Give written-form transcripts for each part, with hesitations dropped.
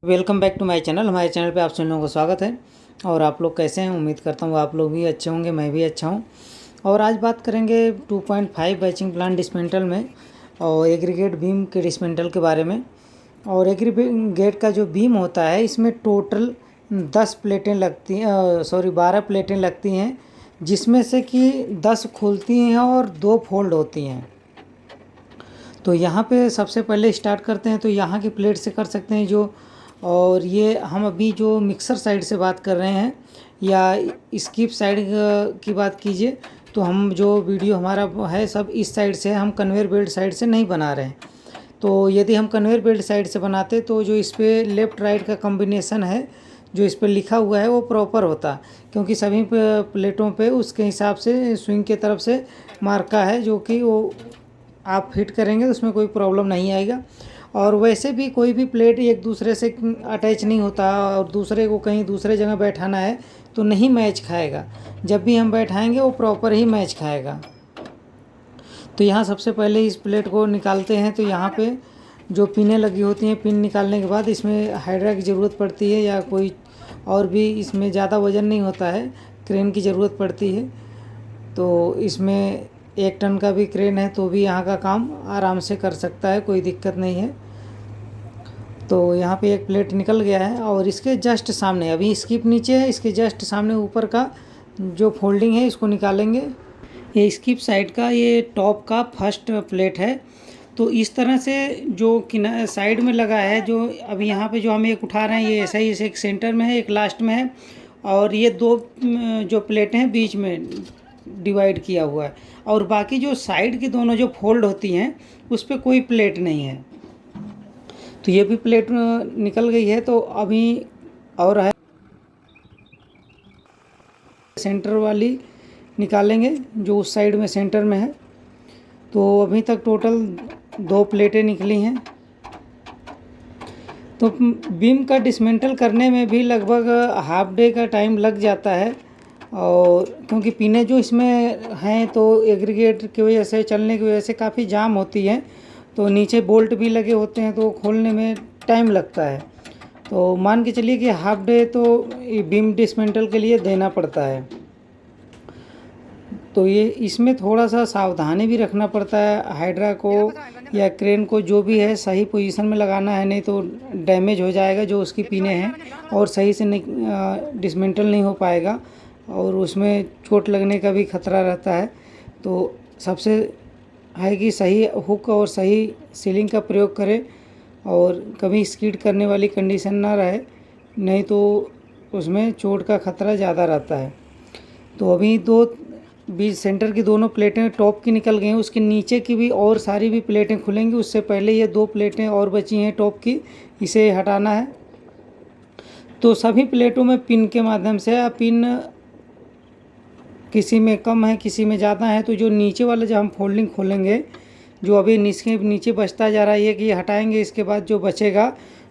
Welcome back to my channel. हमारे channel पे आप सभी लोगों का स्वागत है। और आप लोग कैसे हैं? उम्मीद करता हूँ आप लोग भी अच्छे होंगे, मैं भी अच्छा हूँ। और आज बात करेंगे 2.5 बैचिंग प्लांट डिस्मेंटल में और एग्रीगेट बीम के डिस्मेंटल के बारे में। और एग्रीगेट का जो बीम होता है इसमें टोटल 10 प्लेटें लगती हैं, 12 प्लेटें लगती हैं, जिसमें से कि 10 खुलती हैं और 2 फोल्ड होती हैं। तो यहाँ पे सबसे पहले स्टार्ट करते हैं तो यहाँ की प्लेट से कर सकते हैं जो। और ये हम अभी जो मिक्सर साइड से बात कर रहे हैं या स्किप साइड की बात कीजिए तो हम जो वीडियो हमारा है सब इस साइड से, हम कन्वेयर बेल्ट साइड से नहीं बना रहे हैं। तो यदि हम कन्वेयर बेल्ट साइड से बनाते तो जो इस पर लेफ़्ट राइट का कॉम्बिनेशन है जो इस पर लिखा हुआ है वो प्रॉपर होता, क्योंकि सभी प्लेटों पे उसके हिसाब से स्विंग के तरफ से मार्का है जो कि वो आप फिट करेंगे तो उसमें कोई प्रॉब्लम नहीं आएगा। और वैसे भी कोई भी प्लेट एक दूसरे से अटैच नहीं होता और दूसरे को कहीं दूसरे जगह बैठाना है तो नहीं मैच खाएगा। जब भी हम बैठाएंगे वो प्रॉपर ही मैच खाएगा। तो यहाँ सबसे पहले इस प्लेट को निकालते हैं तो यहाँ पे जो पिनें लगी होती हैं, पिन निकालने के बाद इसमें हाइड्रा की ज़रूरत पड़ती है या कोई और भी, इसमें ज़्यादा वज़न नहीं होता है, क्रेन की ज़रूरत पड़ती है। तो इसमें 1 टन का भी क्रेन है तो भी यहाँ का काम आराम से कर सकता है, कोई दिक्कत नहीं है। तो यहाँ पे एक प्लेट निकल गया है और इसके जस्ट सामने अभी स्किप नीचे है, इसके जस्ट सामने ऊपर का जो फोल्डिंग है इसको निकालेंगे। ये स्किप साइड का ये टॉप का फर्स्ट प्लेट है। तो इस तरह से जो साइड में लगा है, जो अभी यहाँ पे जो हम एक उठा रहे हैं ये ऐसा ही, एक सेंटर में है एक लास्ट में है और ये 2 जो प्लेटें हैं बीच में डिवाइड किया हुआ है और बाकी जो साइड की दोनों जो फोल्ड होती हैं उस पर कोई प्लेट नहीं है। तो ये भी प्लेट निकल गई है। तो अभी और है सेंटर वाली निकालेंगे जो उस साइड में सेंटर में है। तो अभी तक टोटल 2 प्लेटें निकली हैं। तो बीम का डिसमेंटल करने में भी लगभग हाफ डे का टाइम लग जाता है। और क्योंकि पिनें जो इसमें हैं तो एग्रीगेट की वजह से, चलने की वजह से काफ़ी जाम होती हैं, तो नीचे बोल्ट भी लगे होते हैं तो खोलने में टाइम लगता है। तो मान के चलिए कि हाफ डे तो बीम डिसमेंटल के लिए देना पड़ता है। तो ये इसमें थोड़ा सा सावधानी भी रखना पड़ता है, हाइड्रा को या क्रेन को जो भी है सही पोजीशन में लगाना है, नहीं तो डैमेज हो जाएगा जो उसकी पिनें हैं और सही से डिसमेंटल नहीं हो पाएगा और उसमें चोट लगने का भी खतरा रहता है। तो सबसे है कि सही हुक और सही सीलिंग का प्रयोग करें और कभी स्किड करने वाली कंडीशन ना रहे, नहीं तो उसमें चोट का खतरा ज़्यादा रहता है। तो अभी बीच सेंटर की दोनों प्लेटें टॉप की निकल गई हैं, उसके नीचे की भी और सारी भी प्लेटें खुलेंगी। उससे पहले ये 2 प्लेटें और बची हैं टॉप की, इसे हटाना है। तो सभी प्लेटों में पिन के माध्यम से, पिन किसी में कम है किसी में ज़्यादा है, तो जो नीचे वाला जब हम फोल्डिंग खोलेंगे, जो अभी नीचे बचता जा रहा है ये कि हटाएंगे, इसके बाद जो बचेगा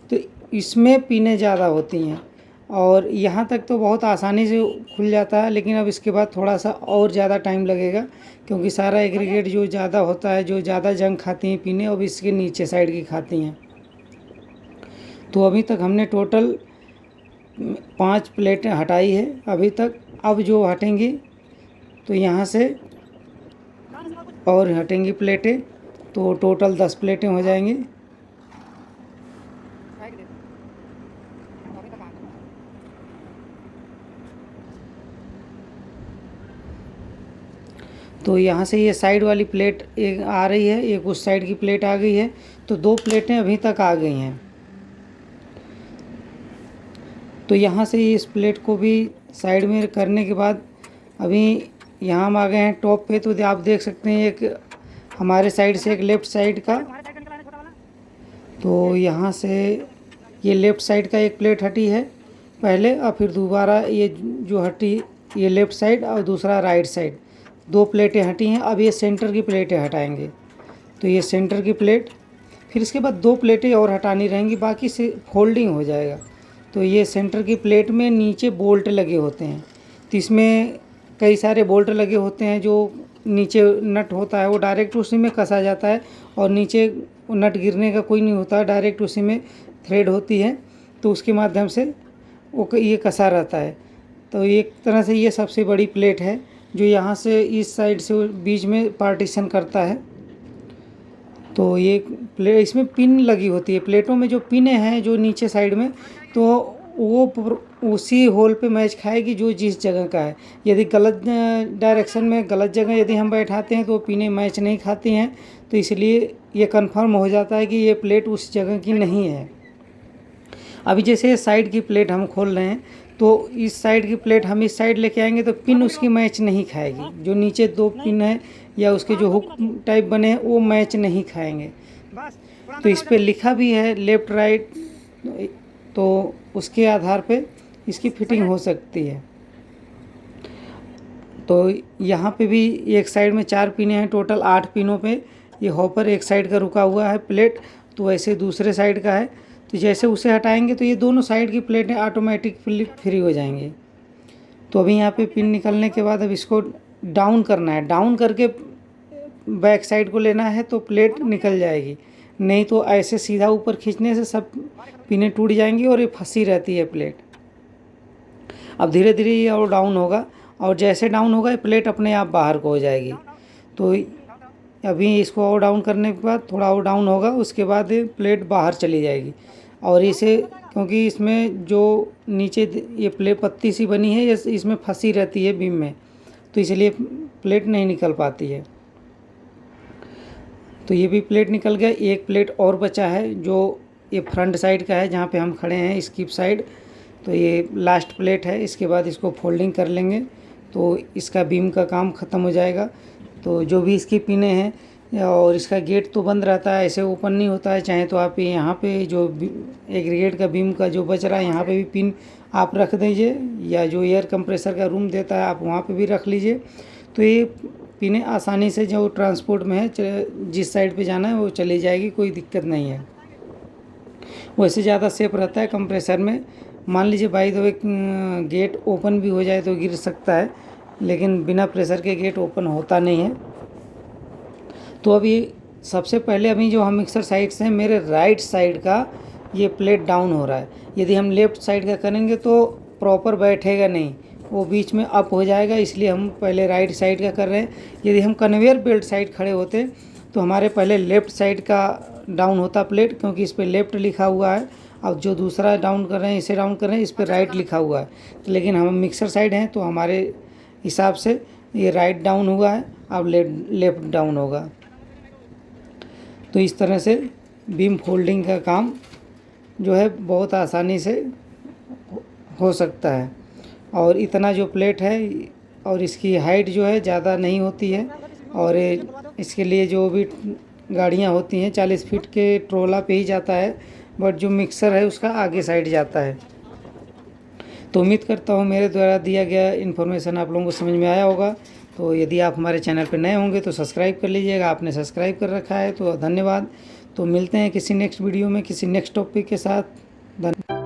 तो इसमें पिनें ज़्यादा होती हैं और यहाँ तक तो बहुत आसानी से खुल जाता है, लेकिन अब इसके बाद थोड़ा सा और ज़्यादा टाइम लगेगा क्योंकि सारा एग्रीगेट जो ज़्यादा होता है, जो ज़्यादा जंग खाती हैं पिनें, अब इसके नीचे साइड की खाती हैं। तो अभी तक हमने टोटल 5 प्लेटें हटाई है अभी तक। अब जो हटेंगी तो यहाँ से और हटेंगी प्लेटें, तो टोटल 10 प्लेटें हो जाएंगी। तो यहाँ से ये साइड वाली प्लेट एक आ रही है, एक उस साइड की प्लेट आ गई है, तो 2 प्लेटें अभी तक आ गई हैं। तो यहाँ से इस प्लेट को भी साइड में करने के बाद अभी यहाँ हम आ गए हैं टॉप पे। तो आप देख सकते हैं एक हमारे साइड से एक लेफ़्ट साइड का, तो यहाँ से ये लेफ़्ट साइड का एक प्लेट हटी है पहले और फिर दोबारा ये जो हटी ये लेफ़्ट साइड और दूसरा राइट साइड, 2 प्लेटें हटी हैं। अब ये सेंटर की प्लेटें हटाएंगे। तो ये सेंटर की प्लेट, फिर इसके बाद 2 प्लेटें और हटानी रहेंगी, बाकी से फोल्डिंग हो जाएगा। तो ये सेंटर की प्लेट में नीचे बोल्ट लगे होते हैं, तो इसमें कई सारे बोल्ट लगे होते हैं। जो नीचे नट होता है वो डायरेक्ट उसी में कसा जाता है और नीचे नट गिरने का कोई नहीं होता, डायरेक्ट उसी में थ्रेड होती है। तो उसके माध्यम से वो ये कसा रहता है। तो एक तरह से ये सबसे बड़ी प्लेट है जो यहाँ से इस साइड से बीच में पार्टीशन करता है। तो ये प्लेट, इसमें पिन लगी होती है, प्लेटों में जो पिनें हैं जो नीचे साइड में, तो वो उसी होल पे मैच खाएगी जो जिस जगह का है। यदि गलत डायरेक्शन में गलत जगह यदि हम बैठाते हैं तो पिनें मैच नहीं खाती हैं, तो इसलिए ये कंफर्म हो जाता है कि ये प्लेट उस जगह की नहीं है। अभी जैसे साइड की प्लेट हम खोल रहे हैं, तो इस साइड की प्लेट हम इस साइड लेके आएंगे तो पिन उसकी मैच नहीं खाएगी। जो नीचे 2 पिन है या उसके जो हुक टाइप बने हैं वो मैच नहीं खाएंगे। तो इस पे लिखा भी है लेफ़्ट राइट, तो उसके आधार पे इसकी फिटिंग हो सकती है। तो यहाँ पे भी एक साइड में 4 पिनें हैं, टोटल 8 पिनों पे ये हॉपर एक साइड का रुका हुआ है प्लेट, तो वैसे दूसरे साइड का है। तो जैसे उसे हटाएंगे तो ये दोनों साइड की प्लेटें ऑटोमेटिक फ्री हो जाएंगी। तो अभी यहाँ पे पिन निकलने के बाद अब इसको डाउन करना है, डाउन करके बैक साइड को लेना है तो प्लेट निकल जाएगी, नहीं तो ऐसे सीधा ऊपर खींचने से सब पिनें टूट जाएंगी और ये फंसी रहती है प्लेट। अब धीरे धीरे ये और डाउन होगा, और जैसे डाउन होगा ये प्लेट अपने आप बाहर को हो जाएगी। तो अभी इसको और डाउन करने के बाद थोड़ा और डाउन होगा, उसके बाद ये प्लेट बाहर चली जाएगी। और इसे, क्योंकि इसमें जो नीचे ये प्लेट पत्ती सी बनी है, ये इसमें फंसी रहती है बीम में, तो इसलिए प्लेट नहीं निकल पाती है। तो ये भी प्लेट निकल गया। एक प्लेट और बचा है जो ये फ्रंट साइड का है, जहाँ पे हम खड़े हैं स्किप साइड। तो ये लास्ट प्लेट है, इसके बाद इसको फोल्डिंग कर लेंगे तो इसका बीम का काम ख़त्म हो जाएगा। तो जो भी इसकी पिनें हैं, और इसका गेट तो बंद रहता है, ऐसे ओपन नहीं होता है। चाहे तो आप यहाँ पे जो एग्रीगेट का बीम का जो बच रहा है यहाँ पे भी पिन आप रख दीजिए, या जो एयर कंप्रेसर का रूम देता है आप वहाँ पे भी रख लीजिए। तो ये पिनें आसानी से जो ट्रांसपोर्ट में है, जिस साइड पे जाना है वो चली जाएगी, कोई दिक्कत नहीं है। वैसे ज़्यादा सेफ रहता है कंप्रेसर में। मान लीजिए by the way gate open भी हो जाए तो गिर सकता है, लेकिन बिना प्रेशर के गेट ओपन होता नहीं है। तो अभी सबसे पहले अभी जो हम मिक्सर साइड से हैं, मेरे राइट साइड का ये प्लेट डाउन हो रहा है। यदि हम लेफ़्ट साइड का करेंगे तो प्रॉपर बैठेगा नहीं, वो बीच में अप हो जाएगा, इसलिए हम पहले राइट साइड का कर रहे हैं। यदि हम कन्वेयर बेल्ट साइड खड़े होते तो हमारे पहले लेफ़्ट साइड का डाउन होता प्लेट, क्योंकि इस पर लेफ़्ट लिखा हुआ है। अब जो दूसरा डाउन कर रहे हैं, इसे डाउन कर रहे हैं, इस पर राइट लिखा हुआ है। तो लेकिन हम मिक्सर साइड हैं तो हमारे हिसाब से ये राइट डाउन हुआ है, अब लेफ़्ट डाउन होगा। तो इस तरह से बीम फोल्डिंग का काम जो है बहुत आसानी से हो सकता है। और इतना जो प्लेट है और इसकी हाइट जो है ज़्यादा नहीं होती है, और इसके लिए जो भी गाड़ियाँ होती हैं 40 फीट के ट्रोला पे ही जाता है, बट जो मिक्सर है उसका आगे साइड जाता है। तो उम्मीद करता हूँ मेरे द्वारा दिया गया इन्फॉर्मेशन आप लोगों को समझ में आया होगा। तो यदि आप हमारे चैनल पर नए होंगे तो सब्सक्राइब कर लीजिएगा, आपने सब्सक्राइब कर रखा है तो धन्यवाद। तो मिलते हैं किसी नेक्स्ट वीडियो में किसी नेक्स्ट टॉपिक के साथ। धन्यवाद।